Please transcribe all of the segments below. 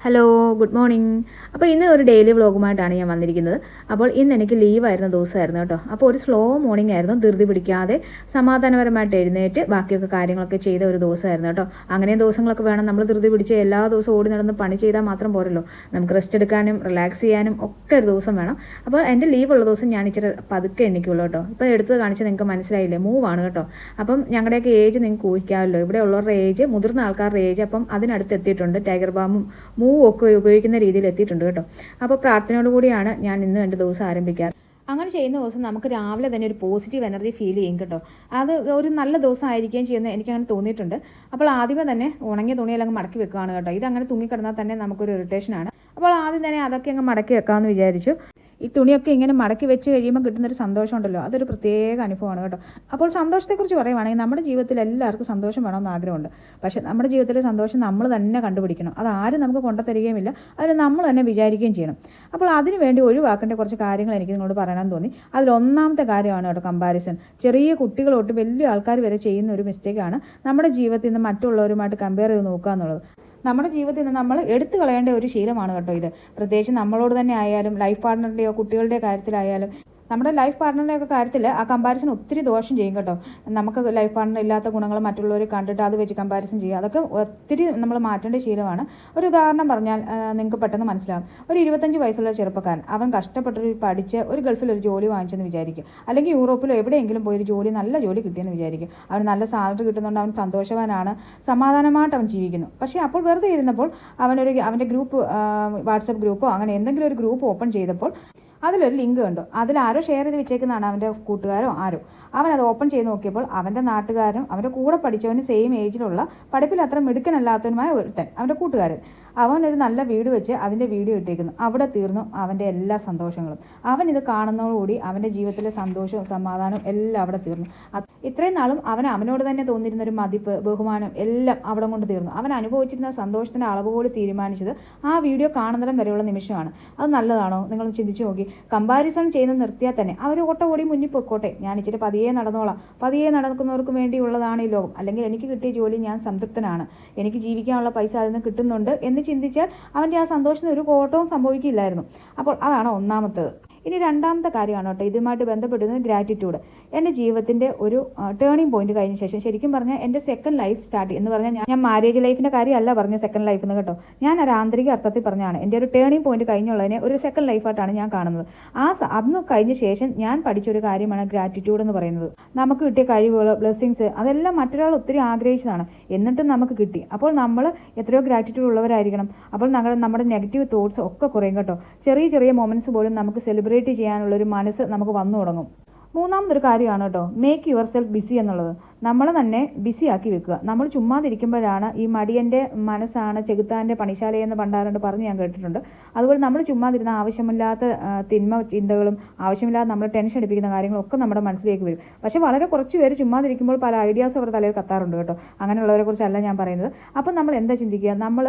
Hello, good morning. അപ്പോൾ ഇന്ന് ഒരു ഡെയിലി വ്ളോഗുമായിട്ടാണ് ഞാൻ വന്നിരിക്കുന്നത്. അപ്പോൾ ഇന്ന് എനിക്ക് ലീവായിരുന്ന ദിവസമായിരുന്നു കേട്ടോ. അപ്പോൾ ഒരു സ്ലോ മോർണിംഗ് ആയിരുന്നു, ധൃതി പിടിക്കാതെ സമാധാനപരമായിട്ട് എഴുന്നേറ്റ് ബാക്കിയൊക്കെ കാര്യങ്ങളൊക്കെ ചെയ്ത ഒരു ദിവസമായിരുന്നു കേട്ടോ. അങ്ങനെ ദിവസങ്ങളൊക്കെ വേണം. നമ്മൾ ധൃതി പിടിച്ച് എല്ലാ ദിവസവും ഓടി നടന്ന് പണി ചെയ്താൽ മാത്രം പോരല്ലോ, നമുക്ക് റെസ്റ്റ് എടുക്കാനും റിലാക്സ് ചെയ്യാനും ഒക്കെ ഒരു ദിവസം വേണം. അപ്പോൾ എൻ്റെ ലീവുള്ള ദിവസം ഞാൻ ഇച്ചിരി പതുക്കെ എണ്ണിക്കുള്ളൂ കേട്ടോ. ഇപ്പോൾ എടുത്ത് കാണിച്ച് നിങ്ങൾക്ക് മനസ്സിലായില്ലേ, മൂവാണ് കേട്ടോ. അപ്പം ഞങ്ങളുടെയൊക്കെ ഏജ് നിങ്ങൾക്ക് ഊഹിക്കാമല്ലോ, ഇവിടെ ഉള്ളവരുടെ ഏജ്, മുതിർന്ന ആൾക്കാരുടെ ഏജ് അപ്പം അതിനടുത്ത് എത്തിയിട്ടുണ്ട്. ടൈഗർ ബാമും മൂവും ഒക്കെ ഉപയോഗിക്കുന്ന രീതിയിൽ എത്തിയിട്ടുണ്ട് കേട്ടോ. അപ്പോൾ പ്രാർത്ഥനയോട് കൂടിയാണ് ഞാൻ ഇന്ന് എൻ്റെ ദിവസം ആരംഭിക്കാറ്. അങ്ങനെ ചെയ്യുന്ന ദിവസം നമുക്ക് രാവിലെ തന്നെ ഒരു പോസിറ്റീവ് എനർജി ഫീൽ ചെയ്യും കേട്ടോ. അത് ഒരു നല്ല ദിവസം ആയിരിക്കുകയും ചെയ്യുന്നത് എനിക്കങ്ങനെ തോന്നിയിട്ടുണ്ട്. അപ്പോൾ ആദ്യമേ തന്നെ ഉണങ്ങിയ തുണിയെല്ലാം മടക്കി വെക്കുകയാണ് കേട്ടോ. ഇതങ്ങനെ തൂങ്ങിക്കിടന്നാൽ തന്നെ നമുക്കൊരു ഇറിറ്റേഷനാണ്. അപ്പോൾ ആദ്യം തന്നെ അതൊക്കെ അങ്ങ് മടക്കി വെക്കാമെന്ന് വിചാരിച്ചു. ഈ തുണിയൊക്കെ ഇങ്ങനെ മടക്കി വെച്ച് കഴിയുമ്പോൾ കിട്ടുന്നൊരു സന്തോഷമുണ്ടല്ലോ, അതൊരു പ്രത്യേക അനുഭവമാണ് കേട്ടോ. അപ്പോൾ സന്തോഷത്തെക്കുറിച്ച് പറയുവാണെങ്കിൽ നമ്മുടെ ജീവിതത്തിൽ എല്ലാവർക്കും സന്തോഷം വേണമെന്ന് ആഗ്രഹമുണ്ട്. പക്ഷേ നമ്മുടെ ജീവിതത്തിലെ സന്തോഷം നമ്മൾ തന്നെ കണ്ടുപിടിക്കണം. അത് ആരും നമുക്ക് കൊണ്ടുതരികയുമില്ല, അതിന് നമ്മൾ തന്നെ വിചാരിക്കുകയും ചെയ്യണം. അപ്പോൾ അതിന് വേണ്ടി ഒഴിവാക്കേണ്ട കുറച്ച് കാര്യങ്ങൾ എനിക്ക് നിങ്ങളോട് പറയണമെന്ന് തോന്നി. അതിലൊന്നാമത്തെ കാര്യമാണ് കേട്ടോ കമ്പാരിസൺ. ചെറിയ കുട്ടികൾ തൊട്ട് വലിയ ആൾക്കാർ വരെ ചെയ്യുന്ന ഒരു മിസ്റ്റേക്കാണ് നമ്മുടെ ജീവിതത്തിൽ നിന്ന് മറ്റുള്ളവരുമായിട്ട് കമ്പയർ ചെയ്ത് നോക്കുക എന്നുള്ളത്. നമ്മുടെ ജീവിതത്തിൽ നിന്ന് നമ്മൾ എടുത്തു കളയേണ്ട ഒരു ശീലമാണ് കേട്ടോ ഇത്. പ്രത്യേകിച്ച് നമ്മളോട് തന്നെ ആയാലും ലൈഫ് പാർട്ട്ണറുടെയോ കുട്ടികളുടെ കാര്യത്തിലായാലും നമ്മുടെ ലൈഫ് പാർട്ട്ണറുടെയൊക്കെ കാര്യത്തിൽ ആ കമ്പാരിസൺ ഒത്തിരി ദോഷം ചെയ്യും കേട്ടോ. നമുക്ക് ലൈഫ് പാർട്ട്ണർ ഇല്ലാത്ത ഗുണങ്ങൾ മറ്റുള്ളവർ കണ്ടിട്ട് അത് വെച്ച് കമ്പാരിസൺ ചെയ്യുക, അതൊക്കെ ഒത്തിരി നമ്മൾ മാറ്റേണ്ട ശീലമാണ്. ഒരു ഉദാഹരണം പറഞ്ഞാൽ നിങ്ങൾക്ക് പെട്ടെന്ന് മനസ്സിലാവും. ഒരു 25 വയസ്സുള്ള ചെറുപ്പക്കാരൻ, അവൻ കഷ്ടപ്പെട്ട് പഠിച്ച് ഒരു ഗൾഫിൽ ഒരു ജോലി വാങ്ങിച്ചെന്ന് വിചാരിക്കും, അല്ലെങ്കിൽ യൂറോപ്പിലോ എവിടെയെങ്കിലും പോയി ഒരു ജോലി, നല്ല ജോലി കിട്ടിയെന്ന് വിചാരിക്കും. അവൻ നല്ല സാലറി കിട്ടുന്നുണ്ട്, അവൻ സന്തോഷവാനാണ്, സമാധാനമായിട്ട് അവൻ ജീവിക്കുന്നു. പക്ഷേ അപ്പോൾ വെറുതെ ഇരുന്നപ്പോൾ അവൻ്റെ ഗ്രൂപ്പ്, വാട്സപ്പ് ഗ്രൂപ്പോ അങ്ങനെ എന്തെങ്കിലും ഒരു ഗ്രൂപ്പ് ഓപ്പൺ ചെയ്തപ്പോൾ അതിലൊരു ലിങ്ക് കണ്ടു. അതിൽ ആരോ ഷെയർ ചെയ്ത് വെച്ചേക്കുന്നതാണ്, അവൻ്റെ കൂട്ടുകാരോ ആരോ. അവൻ അത് ഓപ്പൺ ചെയ്ത് നോക്കിയപ്പോൾ അവൻ്റെ നാട്ടുകാരനും അവൻ്റെ കൂടെ പഠിച്ചവന് സെയിം ഏജിലുള്ള പഠിപ്പിൽ അത്ര മിടുക്കനല്ലാത്തവനുമായ ഒരുത്തൻ, അവൻ്റെ കൂട്ടുകാരൻ, അവൻ ഒരു നല്ല വീട് വെച്ച് അതിൻ്റെ വീഡിയോ ഇട്ടേക്കുന്നു. അവിടെ തീർന്നു അവൻ്റെ എല്ലാ സന്തോഷങ്ങളും. അവൻ ഇത് കാണുന്നതോടുകൂടി അവൻ്റെ ജീവിതത്തിലെ സന്തോഷവും സമാധാനവും എല്ലാം അവിടെ തീർന്നു. ഇത്രയും നാളും അവനോട് തന്നെ തോന്നിയിരുന്ന ഒരു മതിപ്പ്, ബഹുമാനം എല്ലാം അവിടെ കൊണ്ട് തീർന്നു. അവൻ അനുഭവിച്ചിരുന്ന സന്തോഷത്തിൻ്റെ അളവ് കൂടി തീരുമാനിച്ചത് ആ വീഡിയോ കാണുന്നിടം വരെയുള്ള നിമിഷമാണ്. അത് നല്ലതാണോ? നിങ്ങൾ ചിന്തിച്ച് നോക്കി. കമ്പാരിസൺ ചെയ്യുന്നത് നിർത്തിയാൽ തന്നെ അവർ ഓടി മുന്നിൽ പൊയ്ക്കോട്ടെ, ഞാൻ ഇച്ചിരി പതിയെ നടന്നോളാം. പതിയെ നടക്കുന്നവർക്ക് വേണ്ടിയുള്ളതാണ് ഈ ലോകം. അല്ലെങ്കിൽ എനിക്ക് കിട്ടിയ ജോലി ഞാൻ സംതൃപ്തനാണ്, എനിക്ക് ജീവിക്കാനുള്ള പൈസ അതിൽ നിന്ന് കിട്ടുന്നുണ്ട് എന്ന് ചിന്തിച്ചാൽ അവൻ്റെ ആ സന്തോഷത്തിന് ഒരു കോട്ടവും സംഭവിക്കില്ലായിരുന്നു. അപ്പോൾ അതാണ് ഒന്നാമത്തേത്. ഇനി രണ്ടാമത്തെ കാര്യമാണ് കേട്ടോ ഇതുമായിട്ട് ബന്ധപ്പെടുന്നത് ഗ്രാറ്റിറ്റ്യൂഡ്. എൻ്റെ ജീവിതത്തിൻ്റെ ഒരു ടേണിംഗ് പോയിന്റ് കഴിഞ്ഞ ശേഷം, ശരിക്കും പറഞ്ഞാൽ എൻ്റെ സെക്കൻഡ് ലൈഫ് സ്റ്റാർട്ട് എന്ന് പറഞ്ഞാൽ ഞാൻ മാരേജ് ലൈഫിൻ്റെ കാര്യമല്ല പറഞ്ഞ സെക്കൻഡ് ലൈഫ് എന്ന് കേട്ടോ. ഞാൻ ഒരു ആന്തരിക അർത്ഥത്തിൽ പറഞ്ഞാണ് എൻ്റെ ഒരു ടേണിംഗ് പോയിന്റ് കഴിഞ്ഞുള്ളതിനെ ഒരു സെക്കൻഡ് ലൈഫായിട്ടാണ് ഞാൻ കാണുന്നത്. അന്ന് കഴിഞ്ഞ ശേഷം ഞാൻ പഠിച്ചൊരു കാര്യമാണ് ഗ്രാറ്റിറ്റ്യൂഡ് എന്ന് പറയുന്നത്. നമുക്ക് കിട്ടിയ കഴിവുകൾ, ബ്ലെസ്സിങ്സ്, അതെല്ലാം മറ്റൊരാൾ ഒത്തിരി ആഗ്രഹിച്ചതാണ്, എന്നിട്ടും നമുക്ക് കിട്ടി. അപ്പോൾ നമ്മൾ എത്രയോ ഗ്രാറ്റിറ്റ്യൂഡ് ഉള്ളവരായിരിക്കണം. അപ്പോൾ നമ്മുടെ നെഗറ്റീവ് തോട്ട്സ് ഒക്കെ കുറയും കേട്ടോ. ചെറിയ ചെറിയ മൊമെൻറ്റ്സ് പോലും നമുക്ക് സെലിബ്രേറ്റ് ചെയ്യാനുള്ളൊരു മനസ്സ് നമുക്ക് വന്നു തുടങ്ങും. മൂന്നാമതൊരു കാര്യമാണ് കേട്ടോ മേക്ക് യുവർ സെൽഫ് ബിസി എന്നുള്ളത്. നമ്മളെ തന്നെ ബിസി ആക്കി വെക്കുക. നമ്മൾ ചുമ്മാതിരിക്കുമ്പോഴാണ് ഈ മടിയൻ്റെ മനസ്സാണ് ചെകുത്താൻ്റെ പണിശാലയെന്ന് പണ്ടാരണ്ട് പറഞ്ഞ് ഞാൻ കേട്ടിട്ടുണ്ട്. അതുപോലെ നമ്മൾ ചുമ്മാതിരുന്ന ആവശ്യമില്ലാത്ത തിന്മ ചിന്തകളും ആവശ്യമില്ലാതെ നമ്മൾ ടെൻഷൻ അടിപ്പിക്കുന്ന കാര്യങ്ങളൊക്കെ നമ്മുടെ മനസ്സിലേക്ക് വരും. പക്ഷേ വളരെ കുറച്ച് പേര് ചുമ്മാതിരിക്കുമ്പോൾ പല ഐഡിയാസ് അവരുടെ തലയിൽ കത്താറുണ്ട് കേട്ടോ. അങ്ങനെയുള്ളവരെ കുറിച്ചല്ല ഞാൻ പറയുന്നത്. അപ്പം നമ്മൾ എന്താ ചിന്തിക്കുക,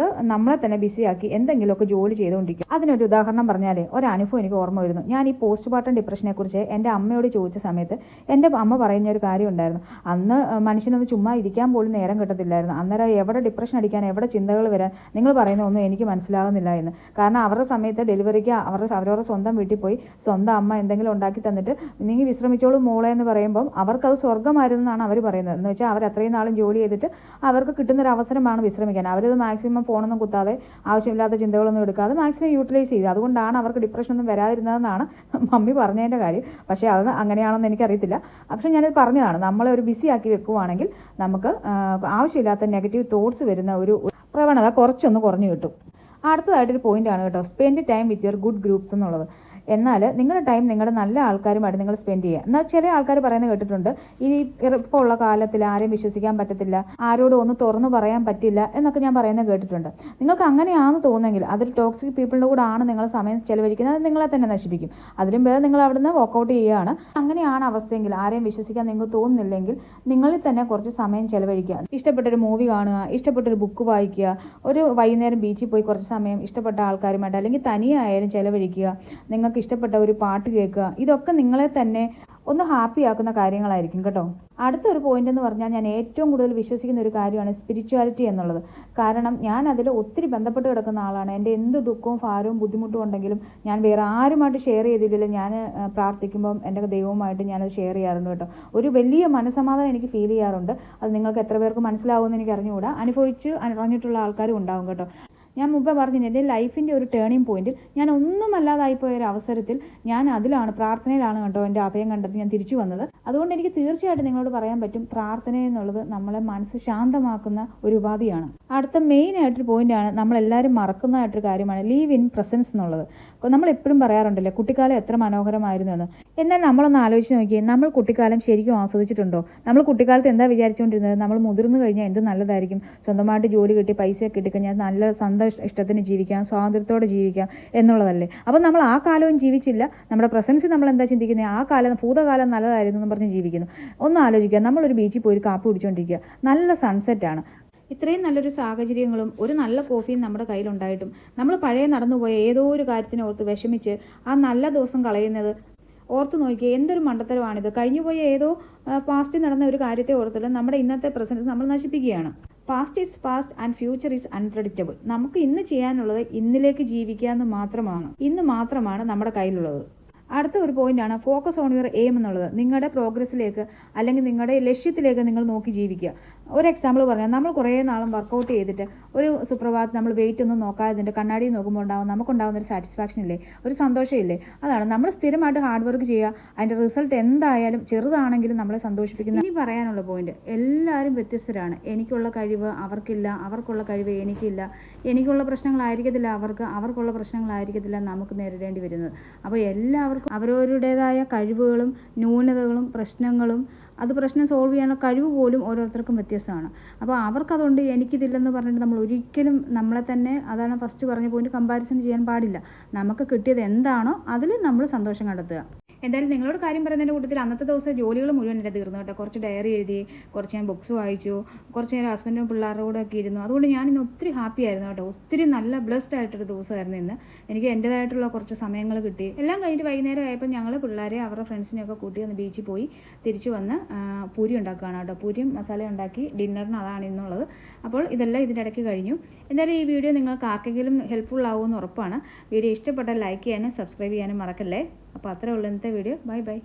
നമ്മളെ തന്നെ ബിസിയാക്കി എന്തെങ്കിലുമൊക്കെ ജോലി ചെയ്തുകൊണ്ടിരിക്കുക. അതിനൊരു ഉദാഹരണം പറഞ്ഞാൽ ഒരു അനുഭവം എനിക്ക് ഓർമ്മ വരുന്നു. ഞാൻ ഈ പോസ്റ്റ് പാർട്ടം ഡിപ്രഷനെ കുറിച്ച് എൻ്റെ അമ്മയോട് ചോദിച്ച സമയത്ത് എൻ്റെ അമ്മ പറയുന്ന ഒരു കാര്യം ഉണ്ടായിരുന്നു. അന്ന് മനുഷ്യനൊന്ന് ചുമ്മാ ഇരിക്കാൻ പോലും നേരം കിട്ടത്തില്ലായിരുന്നു. അന്നേരം എവിടെ ഡിപ്രഷൻ അടിക്കാൻ, എവിടെ ചിന്തകൾ വരാൻ, നിങ്ങൾ പറയുന്ന ഒന്നും എനിക്ക് മനസ്സിലാകുന്നില്ല എന്ന്. കാരണം അവരുടെ സമയത്ത് ഡെലിവറിക്ക് അവരവരുടെ സ്വന്തം വീട്ടിൽ പോയി സ്വന്തം അമ്മ എന്തെങ്കിലും ഉണ്ടാക്കി തന്നിട്ട് നീ വിശ്രമിച്ചോളൂ മോളെ എന്ന് പറയുമ്പം അവർക്കത് സ്വർഗ്ഗമായിരുന്നു എന്നാണ് അവർ പറയുന്നത്. എന്ന് വെച്ചാൽ അവർ അത്രയും നാളും ജോലി ചെയ്തിട്ട് അവർക്ക് കിട്ടുന്നൊരു അവസരമാണ് വിശ്രമിക്കാൻ. അവരത് മാക്സിമം ഫോണൊന്നും കുത്താതെ ആവശ്യമില്ലാത്ത ചിന്തകളൊന്നും എടുക്കാതെ മാക്സിമം യൂട്ടിലൈസ് ചെയ്തു. അതുകൊണ്ടാണ് അവർക്ക് ഡിപ്രഷനൊന്നും വരാതിരുന്നതെന്നാണ് മമ്മി പറഞ്ഞതിൻ്റെ കാര്യം. പക്ഷേ അത് അങ്ങനെയാണെന്ന് എനിക്കറിയത്തില്ല. പക്ഷേ ഞാനിത് പറഞ്ഞതാണ്, നമ്മളെ ഒരു ബിസി ആക്കി വെക്കുവാണെങ്കിൽ നമുക്ക് ആവശ്യമില്ലാത്ത നെഗറ്റീവ് തോട്ട്സ് വരുന്ന ഒരു പ്രവണത കുറച്ചൊന്ന് കുറഞ്ഞു കിട്ടും. അടുത്തതായിട്ടൊരു പോയിൻ്റാണ് കേട്ടോ spend time with your good groups എന്നുള്ളത്. എന്നാൽ നിങ്ങളുടെ ടൈം നിങ്ങളുടെ നല്ല ആൾക്കാരുമായിട്ട് നിങ്ങൾ സ്പെൻഡ് ചെയ്യുക. എന്നാൽ ചില ആൾക്കാർ പറയുന്നത് കേട്ടിട്ടുണ്ട്, ഈ ഇപ്പോൾ ഉള്ള കാലത്തിൽ ആരെയും വിശ്വസിക്കാൻ പറ്റത്തില്ല, ആരോടും ഒന്ന് തുറന്നു പറയാൻ പറ്റില്ല എന്നൊക്കെ ഞാൻ പറയുന്നത് കേട്ടിട്ടുണ്ട്. നിങ്ങൾക്ക് അങ്ങനെയാണെന്ന് തോന്നുമെങ്കിൽ അതൊരു ടോക്സിക് പീപ്പിളിൻ്റെ കൂടെ ആണ് നിങ്ങൾ സമയം ചെലവഴിക്കുന്നത്. അത് നിങ്ങളെ തന്നെ നശിപ്പിക്കും. അതിലും ഭേദം നിങ്ങൾ അവിടുന്ന് വർക്കൗട്ട് ചെയ്യുകയാണ്. അങ്ങനെയാണ് അവസ്ഥയെങ്കിൽ, ആരെയും വിശ്വസിക്കാൻ നിങ്ങൾക്ക് തോന്നുന്നില്ലെങ്കിൽ നിങ്ങളിൽ തന്നെ കുറച്ച് സമയം ചെലവഴിക്കുക. ഇഷ്ടപ്പെട്ടൊരു മൂവി കാണുക, ഇഷ്ടപ്പെട്ടൊരു ബുക്ക് വായിക്കുക, ഒരു വൈകുന്നേരം ബീച്ചിൽ പോയി കുറച്ച് സമയം ഇഷ്ടപ്പെട്ട ആൾക്കാരുമായിട്ട് അല്ലെങ്കിൽ തനിയെ ആയാലും ചെലവഴിക്കുക, നിങ്ങൾക്ക് ഇഷ്ടപ്പെട്ട ഒരു പാട്ട് കേൾക്കുക. ഇതൊക്കെ നിങ്ങളെ തന്നെ ഒന്ന് ഹാപ്പി ആക്കുന്ന കാര്യങ്ങളായിരിക്കും കേട്ടോ. അടുത്തൊരു പോയിന്റ് എന്ന് പറഞ്ഞാൽ ഞാൻ ഏറ്റവും കൂടുതൽ വിശ്വസിക്കുന്ന ഒരു കാര്യമാണ് സ്പിരിച്വാലിറ്റി എന്നുള്ളത്. കാരണം ഞാൻ അതിൽ ഒത്തിരി ബന്ധപ്പെട്ട് കിടക്കുന്ന ആളാണ്. എൻ്റെ എന്ത് ദുഃഖവും ഭാരവും ബുദ്ധിമുട്ടും ഉണ്ടെങ്കിലും ഞാൻ വേറെ ആരുമായിട്ട് ഷെയർ ചെയ്തില്ലെങ്കിലും ഞാൻ പ്രാർത്ഥിക്കുമ്പം എൻ്റെ ദൈവവുമായിട്ട് ഞാനത് ഷെയർ ചെയ്യാറുണ്ട് കേട്ടോ. ഒരു വലിയ മനസ്സമാധാനം എനിക്ക് ഫീൽ ചെയ്യാറുണ്ട്. അത് നിങ്ങൾക്ക് എത്ര പേർക്ക് മനസ്സിലാവുമെന്ന് എനിക്ക് അറിഞ്ഞുകൂടാ. അറിഞ്ഞിട്ടുള്ള ആൾക്കാരും ഉണ്ടാവും കേട്ടോ. ഞാൻ മുമ്പേ പറഞ്ഞു എൻ്റെ ലൈഫിൻ്റെ ഒരു ടേണിംഗ് പോയിന്റിൽ ഞാൻ ഒന്നുമല്ലാതായിപ്പോയ ഒരു അവസരത്തിൽ ഞാൻ അതിലാണ്, പ്രാർത്ഥനയിലാണ് കേട്ടോ എൻ്റെ അഭയം കണ്ടെത്തി ഞാൻ തിരിച്ചു വന്നത്. അതുകൊണ്ട് എനിക്ക് തീർച്ചയായിട്ടും നിങ്ങളോട് പറയാൻ പറ്റും, പ്രാർത്ഥന എന്നുള്ളത് നമ്മളെ മനസ്സ് ശാന്തമാക്കുന്ന ഒരു ഉപാധിയാണ്. അടുത്ത മെയിൻ ആയിട്ടൊരു പോയിന്റാണ്, നമ്മളെല്ലാവരും മറക്കുന്നതായിട്ടൊരു കാര്യമാണ് ലീവ് ഇൻ പ്രസൻസ് എന്നുള്ളത്. നമ്മൾ എപ്പോഴും പറയാറുണ്ടല്ലോ കുട്ടിക്കാലം എത്ര മനോഹരമായിരുന്നു എന്ന്. എന്നാൽ നമ്മളൊന്ന് ആലോചിച്ച് നോക്കിയേ, നമ്മൾ കുട്ടിക്കാലം ശരിക്കും ആസ്വദിച്ചിട്ടുണ്ടോ? നമ്മൾ കുട്ടിക്കാലത്ത് എന്താ വിചാരിച്ചുകൊണ്ടിരുന്നത്? നമ്മൾ മുതിർന്നു കഴിഞ്ഞാൽ എന്ത് നല്ലതായിരിക്കും, സ്വന്തമായിട്ട് ജോലി കിട്ടി പൈസയൊക്കെ കിട്ടിക്കഴിഞ്ഞാൽ നല്ല ഇഷ്ടത്തിന് ജീവിക്കാം, സ്വാതന്ത്ര്യത്തോടെ ജീവിക്കാം എന്നുള്ളതല്ലേ. അപ്പം നമ്മൾ ആ കാലവും ജീവിച്ചില്ല. നമ്മുടെ പ്രസൻസിൽ നമ്മൾ എന്താ ചിന്തിക്കുന്നത്? ആ കാലം, ഭൂതകാലം നല്ലതായിരുന്നു എന്ന് പറഞ്ഞ് ജീവിക്കുന്നു. ഒന്ന് ആലോചിക്കുക, നമ്മളൊരു ബീച്ചിൽ പോയി ഒരു കാപ്പി കുടിച്ചുകൊണ്ടിരിക്കുക, നല്ല സൺസെറ്റാണ്. ഇത്രയും നല്ലൊരു സാഹചര്യങ്ങളും ഒരു നല്ല കോഫിയും നമ്മുടെ കയ്യിലുണ്ടായിട്ടും നമ്മൾ പഴയ നടന്നുപോയ ഏതോ ഒരു കാര്യത്തിനെ ഓർത്ത് വിഷമിച്ച് ആ നല്ല ദിവസം കളയുന്നത് ഓർത്ത് നോക്കിയേ, എന്തൊരു മണ്ടത്തരമാണിത്. കഴിഞ്ഞുപോയ ഏതോ പാസ്റ്റിൽ നടന്ന ഒരു കാര്യത്തെ ഓർത്തിട്ട് നമ്മുടെ ഇന്നത്തെ പ്രസൻസ് നമ്മൾ നശിപ്പിക്കുകയാണ്. Past is past and future is unpredictable. നമുക്ക് ഇന്ന് ചെയ്യാനുള്ളത് ഇന്നിലേക്ക് ജീവിക്കുക എന്ന് മാത്രമാണ്. ഇന്ന് മാത്രമാണ് നമ്മുടെ കയ്യിലുള്ളത്. അടുത്ത ഒരു പോയിന്റാണ് ഫോക്കസ് ഓൺ യുവർ എയിം എന്നുള്ളത്. നിങ്ങളുടെ പ്രോഗ്രസ്സിലേക്ക് അല്ലെങ്കിൽ നിങ്ങളുടെ ലക്ഷ്യത്തിലേക്ക് നിങ്ങൾ നോക്കി ജീവിക്കുക. ഒരു എക്സാമ്പിൾ പറഞ്ഞാൽ, നമ്മൾ കുറേ നാളും വർക്കൗട്ട് ചെയ്തിട്ട് ഒരു സുപ്രഭാതം നമ്മൾ വെയിറ്റ് ഒന്നും നോക്കാതെ കണ്ണാടി നോക്കുമ്പോൾ നമുക്കുണ്ടാകുന്ന ഒരു സാറ്റിസ്ഫാക്ഷൻ ഇല്ലേ, ഒരു സന്തോഷമില്ലേ? അതാണ് നമ്മൾ സ്ഥിരമായിട്ട് ഹാർഡ് വർക്ക് ചെയ്യുക. അതിൻ്റെ റിസൾട്ട് എന്തായാലും ചെറുതാണെങ്കിലും നമ്മളെ സന്തോഷിപ്പിക്കുന്ന. ഇനി പറയാനുള്ള പോയിന്റ്, എല്ലാവരും വ്യത്യസ്തരാണ്. എനിക്കുള്ള കഴിവ് അവർക്കില്ല, അവർക്കുള്ള കഴിവ് എനിക്കില്ല. എനിക്കുള്ള പ്രശ്നങ്ങളായിരിക്കത്തില്ല അവർക്ക്, അവർക്കുള്ള പ്രശ്നങ്ങളായിരിക്കത്തില്ല നമുക്ക് നേരിടേണ്ടി വരുന്നത്. അപ്പോൾ എല്ലാവർക്കും അവരവരുടേതായ കഴിവുകളും ന്യൂനതകളും പ്രശ്നങ്ങളും, അത് പ്രശ്നം സോൾവ് ചെയ്യാനുള്ള കഴിവ് പോലും ഓരോരുത്തർക്കും വ്യത്യസ്തമാണ്. അപ്പോൾ അവർക്കതുകൊണ്ട് എനിക്കിതില്ലെന്ന് പറഞ്ഞിട്ട് നമ്മൾ ഒരിക്കലും നമ്മളെ തന്നെ, അതാണ് ഫസ്റ്റ് പറഞ്ഞ പോയിന്റ്, കമ്പാരിസൺ ചെയ്യാൻ പാടില്ല. നമുക്ക് കിട്ടിയത് എന്താണോ അതിൽ നമ്മൾ സന്തോഷം കണ്ടെത്തുക. എന്തായാലും നിങ്ങളോട് കാര്യം പറയുന്നതിൻ്റെ കൂട്ടത്തിൽ അന്നത്തെ ദിവസം ജോലികൾ മുഴുവൻ എൻ്റെ തീർന്നു കേട്ടോ. കുറച്ച് ഡയറി എഴുതി, കുറച്ച് ഞാൻ ബുക്സ് വായിച്ചു, കുറച്ച് നേരം ഹസ്ബൻഡും പിള്ളേരുടെ കൂടെ ഒക്കെ ഇരുന്നു. അതുകൊണ്ട് ഞാൻ ഇന്ന് ഒത്തിരി ഹാപ്പി ആയിരുന്നു കേട്ടോ. ഒത്തിരി നല്ല ബ്ലെസ്ഡ് ആയിട്ടൊരു ദിവസമായിരുന്നു ഇന്ന്. എനിക്ക് എൻ്റേതായിട്ടുള്ള കുറച്ച് സമയങ്ങൾ കിട്ടി. എല്ലാം കഴിഞ്ഞിട്ട് വൈകുന്നേരം ആയപ്പോൾ ഞങ്ങൾ പിള്ളേരെ അവരുടെ ഫ്രണ്ട്സിനെയൊക്കെ കൂട്ടി ഒന്ന് ബീച്ചിൽ പോയി തിരിച്ചു വന്ന് പൂരി ഉണ്ടാക്കുകയാണ് കേട്ടോ. പൂരിയും മസാല ഉണ്ടാക്കി ഡിന്നറിന് അതാണ് ഇന്നുള്ളത്. അപ്പോൾ ഇതെല്ലാം ഇതിൻ്റെ ഇടയ്ക്ക് കഴിഞ്ഞു. എന്തായാലും ഈ വീഡിയോ നിങ്ങൾക്ക് ആർക്കെങ്കിലും ഹെൽപ്ഫുൾ ആവുമെന്ന് ഉറപ്പാണ്. വീഡിയോ ഇഷ്ടപ്പെട്ടാൽ ലൈക്ക് ചെയ്യാനും സബ്സ്ക്രൈബ് ചെയ്യാനും മറക്കല്ലേ. അപ്പോൾ അത്രേ ഉള്ളൂ ഇന്നത്തെ വീഡിയോ. Bye bye.